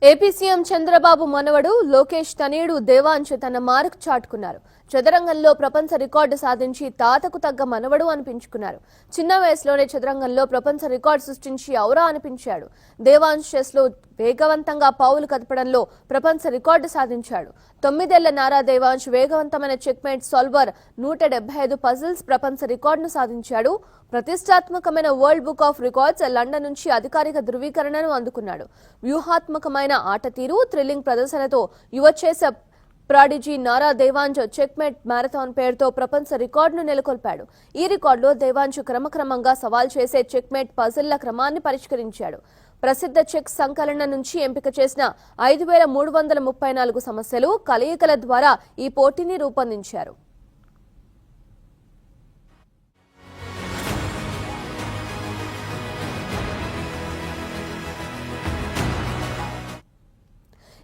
AP CM Chandrababu మనవడు లోకేష్ తనయుడు దేవాంశ్ తన మార్క్ చాటుకున్నారు. చదరంగంలో ప్రపంచ రికార్డు సాధించి తాతకు తగ్గ మనవడు అనిపించుకున్నారు. చిన్న వయసులోనే చదరంగంలో ప్రపంచ రికార్డు సృష్టించి ఔరా అనిపించాడు. దేవాంశ్ చెస్లో వేగవంతంగా పావులు కదపడంలో ప్రపంచ రికార్డు సాధించాడు. 9 ఏళ్ల నారా దేవాంశ్ వేగవంతమైన చెక్మేట్ సాల్వర్ 175 పజిల్స్ ప్రపంచ రికార్డును సాధించాడు. ప్రతిష్టాత్మకమైన world book of records London నుంచి అధికారిక ధృవీకరణను అందుకున్నాడు. వ్యూహాత్మకమైన ఆట తీరు, థ్రిల్లింగ్ ప్రదర్శనతో యువ చేస prodigy Nara Devansh checkmate marathon పేరుతో ప్రపంచ రికార్డును నెలకొల్పాడు. ఈ రికార్డులో దేవాంశ్ క్రమక్రమంగా సవాల్ చేసే చెక్మేట్ పజిల్ల క్రమాన్ని పరిష్కరించాడు. ప్రసిద్ధ చెక్ సంకలనం నుంచి ఎంపిక చేసిన 5334 సమస్యలు, కలయికల ద్వారా ఈ పోటీని రూపొందించారు.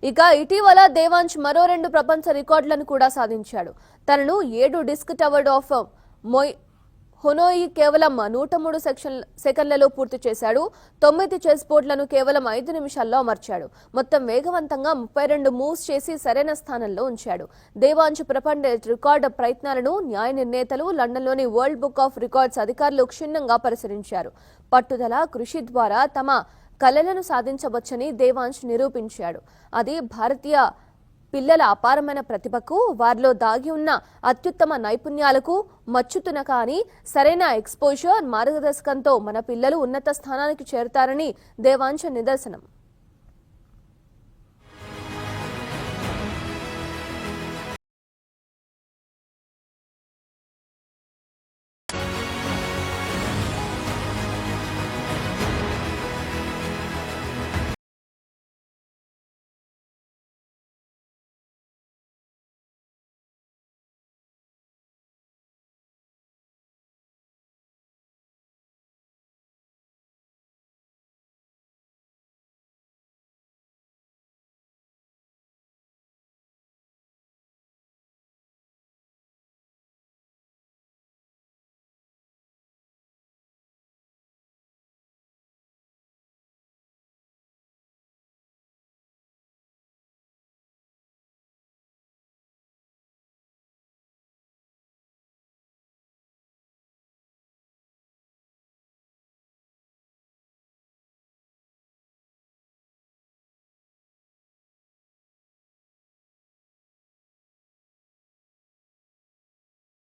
ఇక ఇటీవల దేవాంశ్ మరో 2 ప్రపంచ రికార్డులను కూడా సాధించాడు. తనను 7 డిస్క్ టవర్ ఆఫ్ హొనోయి కేవలం 103 సెకండ్లలో పూర్తి చేశాడు. 9 చెస్ బోర్డులను కేవలం 5 నిమిషాల్లో అమర్చాడు. మొత్తం వేగవంతంగా 32 మూవ్స్ చేసి సరైన స్థానంలో ఉంచాడు. దేవాంశ్ ప్రపంచ రికార్డు ప్రయత్నాలను న్యాయ నిర్ణేతలు, లండన్లోని వరల్డ్ బుక్ ఆఫ్ రికార్డ్స్ అధికారులు క్షుణ్ణంగా పరిశీలించారు. పట్టుదల, కృషి ద్వారా తమ కలలను సాధించవచ్చని దేవాంశ్ నిరూపించాడు. అది భారతీయ పిల్లల అపారమైన ప్రతిభకు, వారిలో దాగి ఉన్న అత్యుత్తమ నైపుణ్యాలకు మచ్చుతున్న కానీ సరైన ఎక్స్పోజర్, మార్గదర్శకంతో మన పిల్లలు ఉన్నత స్థానానికి చేరుతారని దేవాంశ్ నిదర్శనం.